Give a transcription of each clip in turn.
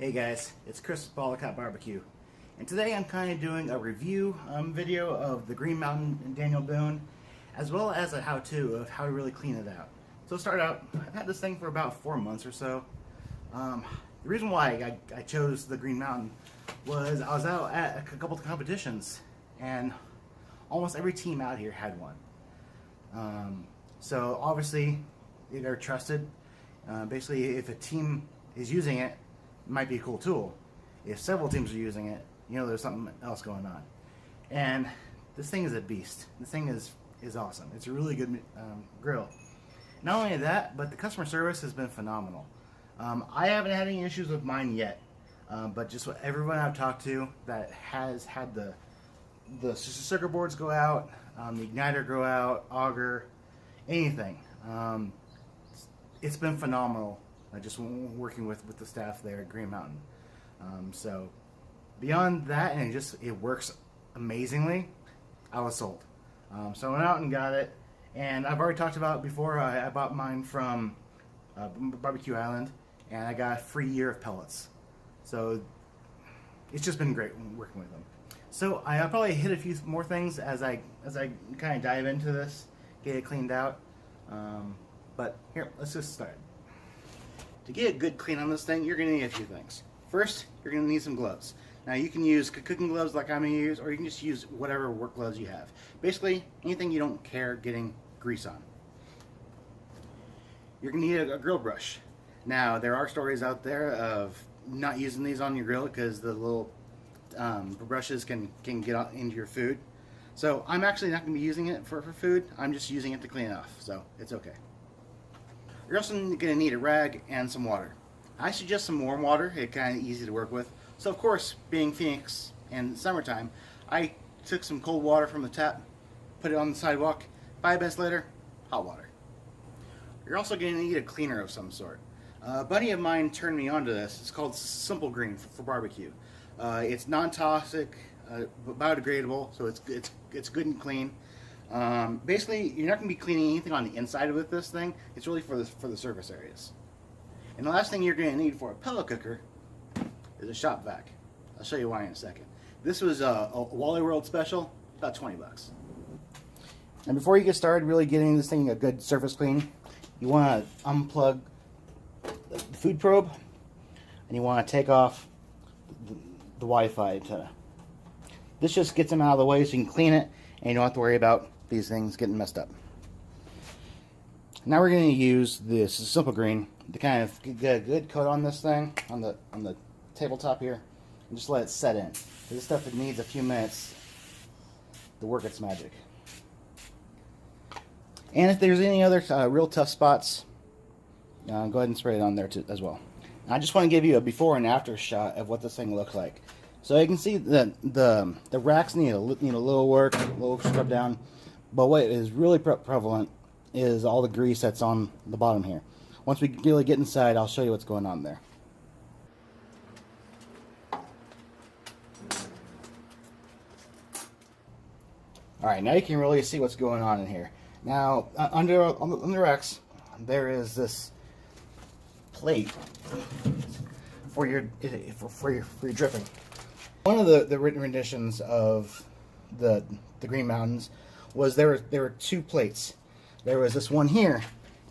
Hey guys, it's Chris with Bottlecap Barbecue, and today I'm kind of doing a review video of the Green Mountain Daniel Boone, as well as a how-to of how to really clean it out. So to start out, I've had this thing for about 4 months or so. The reason why I chose the Green Mountain was I was out at a couple of competitions, and almost every team out here had one. So obviously they're trusted. Basically, if a team is using it, might be a cool tool. If several teams are using it, you know there's something else going on. And this thing is a beast. This thing is awesome. It's a really good grill. Not only that, but the customer service has been phenomenal. I haven't had any issues with mine yet, but just what everyone I've talked to that has had the circuit boards go out, the igniter go out, auger, anything. It's been phenomenal. Just working with the staff there at Green Mountain. So beyond that, and it works amazingly, I was sold. So I went out and got it, and I've already talked about it before. I bought mine from Barbecue Island, and I got a free year of pellets. So it's just been great working with them. So I'll probably hit a few more things as I kind of dive into this, get it cleaned out. But here, let's just start. To get a good clean on this thing, you're going to need a few things. First, you're going to need some gloves. Now you can use cooking gloves like I'm going to use, or you can just use whatever work gloves you have. Basically, anything you don't care getting grease on. You're going to need a grill brush. Now, there are stories out there of not using these on your grill because the little brushes can get into your food. So I'm actually not going to be using it for food. I'm just using it to clean it off, so it's okay. You're also going to need a rag and some water. I suggest some warm water. It's kind of easy to work with. So of course, being Phoenix and summertime, I took some cold water from the tap, put it on the sidewalk. 5 minutes later, hot water. You're also going to need a cleaner of some sort. A buddy of mine turned me onto this. It's called Simple Green for barbecue. It's non-toxic, biodegradable, so it's good and clean. Basically, you're not going to be cleaning anything on the inside of this thing. It's really for the surface areas. And the last thing you're going to need for a pellet cooker is a shop vac. I'll show you why in a second. This was a Wally World special, about 20 bucks. And before you get started really getting this thing a good surface clean, you want to unplug the food probe, and you want to take off the Wi-Fi antenna. This just gets them out of the way so you can clean it, and you don't have to worry about these things getting messed up. Now we're going to use this Simple Green to kind of get a good coat on this thing, on the tabletop here, and just let it set in. This stuff, it needs a few minutes to work its magic. And if there's any other real tough spots, go ahead and spray it on there too, as well. And I just want to give you a before and after shot of what this thing looks like. So you can see that the racks need a little work, a little scrub down. But what is really prevalent is all the grease that's on the bottom here. Once we really get inside, I'll show you what's going on there. Alright, now you can really see what's going on in here. Now, on the racks, there is this plate for your dripping. One of the renditions of the Green Mountains was there were 2 plates. There was this one here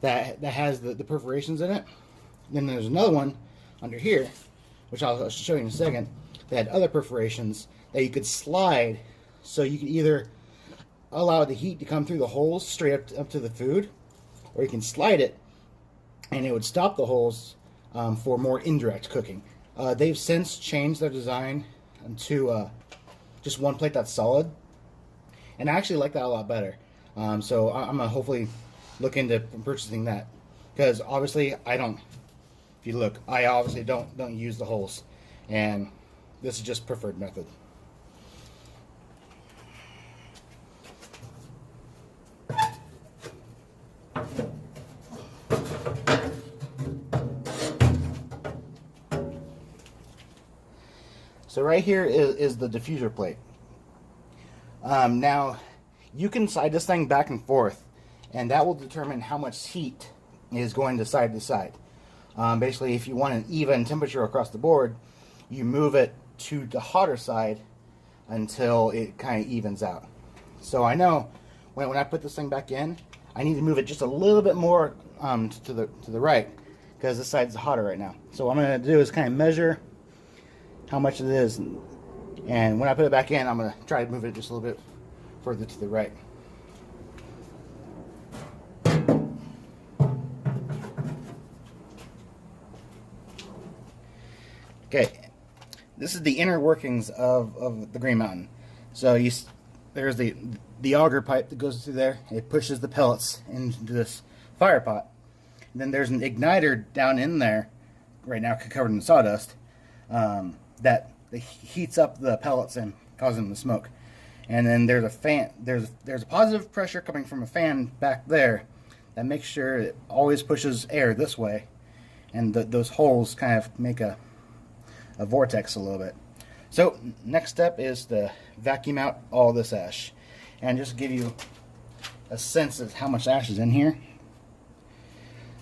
that has the perforations in it. Then there's another one under here, which I'll show you in a second, that had other perforations that you could slide, so you could either allow the heat to come through the holes straight up to the food, or you can slide it and it would stop the holes for more indirect cooking. They've since changed their design to just one plate that's solid, and I actually like that a lot better. So I'm gonna hopefully look into purchasing that, because obviously if you look, I obviously don't use the holes, and this is just preferred method. So right here is the diffuser plate. Now, you can slide this thing back and forth, and that will determine how much heat is going to side. Basically, if you want an even temperature across the board, you move it to the hotter side until it kind of evens out. So I know when I put this thing back in, I need to move it just a little bit more to the right, because this side's hotter right now. So what I'm going to do is kind of measure how much it is, and when I put it back in, I'm going to try to move it just a little bit further to the right. Okay, this is the inner workings of the Green Mountain. So there's the auger pipe that goes through there. It pushes the pellets into this fire pot. And then there's an igniter down in there, right now covered in sawdust, that heats up the pellets and causes them to smoke. And then there's a fan. There's a positive pressure coming from a fan back there that makes sure it always pushes air this way, and those holes kind of make a vortex a little bit. So next step is to vacuum out all this ash, and just give you a sense of how much ash is in here.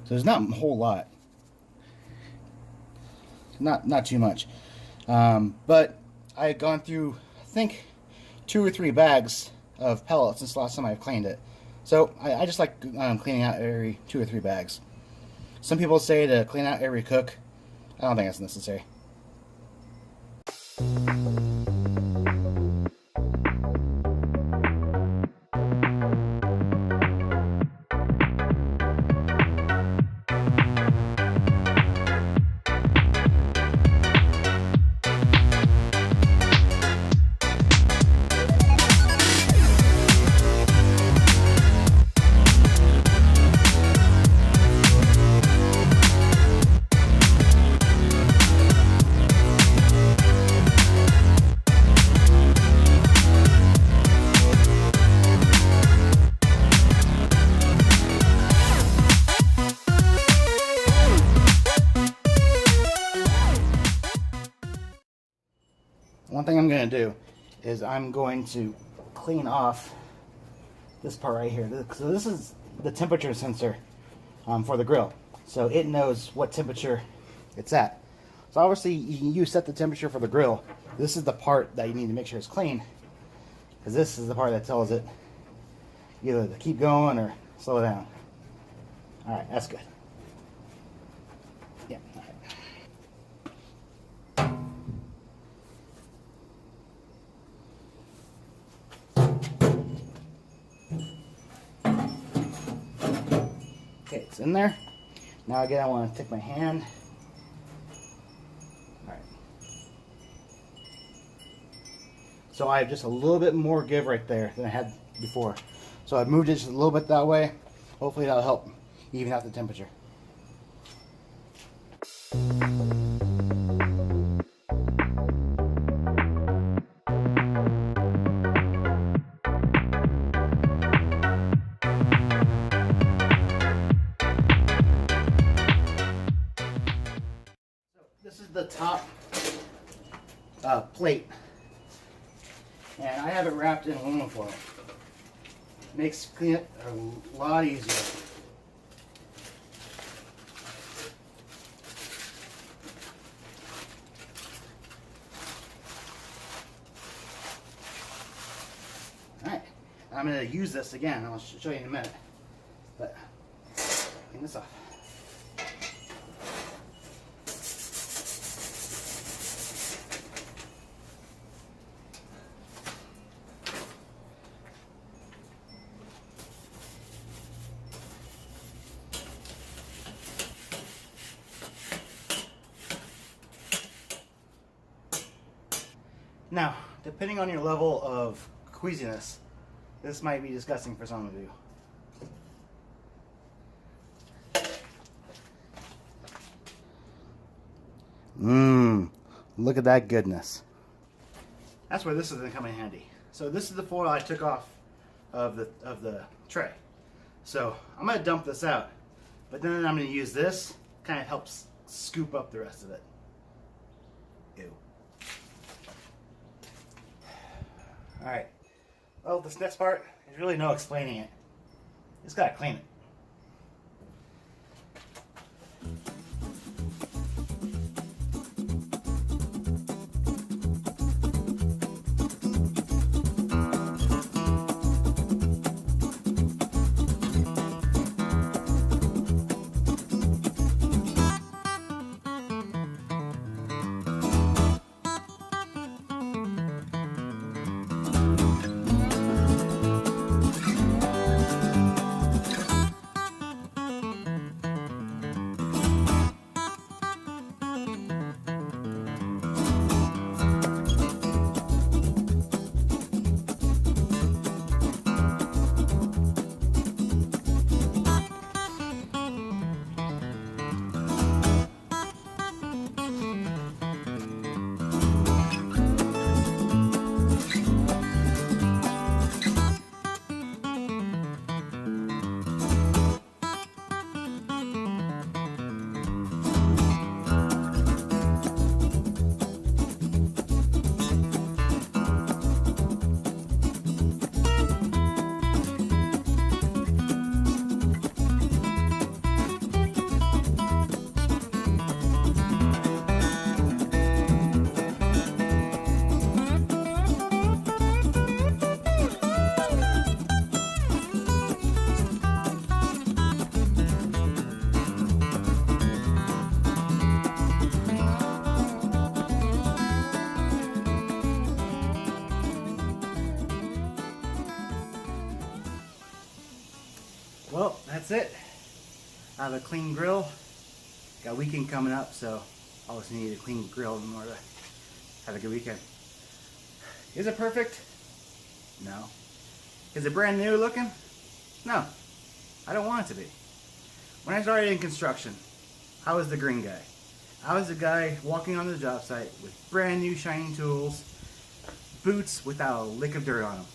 So there's not a whole lot, not too much, but I had gone through, I think, 2 or 3 bags of pellets since the last time I've cleaned it. So I just like cleaning out every 2 or 3 bags. Some people say to clean out every cook. I don't think that's necessary. One thing I'm going to do is I'm going to clean off this part right here. So this is the temperature sensor for the grill. So it knows what temperature it's at. So obviously you set the temperature for the grill. This is the part that you need to make sure it's clean, because this is the part that tells it either to keep going or slow down. Alright, that's good. Yeah. All right. Okay, it's in there. Now again, I want to take my hand. All right. So I have just a little bit more give right there than I had before. So I've moved it just a little bit that way. Hopefully that'll help even out the temperature. This is the top plate, and I have it wrapped in aluminum foil. Makes cleaning it a lot easier. Alright, I'm going to use this again. I'll show you in a minute. But clean this off. Now, depending on your level of queasiness, this might be disgusting for some of you. Look at that goodness. That's where this is going to come in handy. So this is the foil I took off of the tray. So I'm going to dump this out, but then I'm going to use this, kind of helps scoop up the rest of it. Ew. Alright, well, this next part, there's really no explaining it. Just gotta clean it. Well, that's it. I have a clean grill. Got a weekend coming up, so I always need a clean grill in order to have a good weekend. Is it perfect? No. Is it brand new looking? No. I don't want it to be. When I started in construction, I was the green guy. I was the guy walking on the job site with brand new shiny tools, boots without a lick of dirt on them.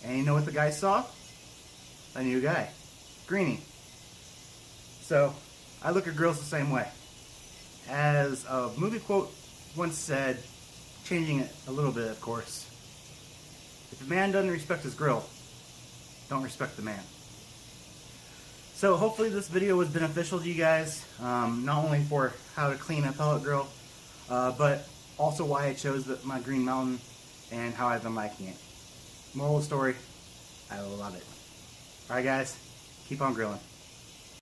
And you know what the guy saw? A new guy. Greenie. So, I look at grills the same way. As a movie quote once said, changing it a little bit of course, if a man doesn't respect his grill, don't respect the man. So hopefully this video was beneficial to you guys, not only for how to clean a pellet grill, but also why I chose my Green Mountain and how I've been liking it. Moral of the story, I love it. Alright guys, keep on grilling.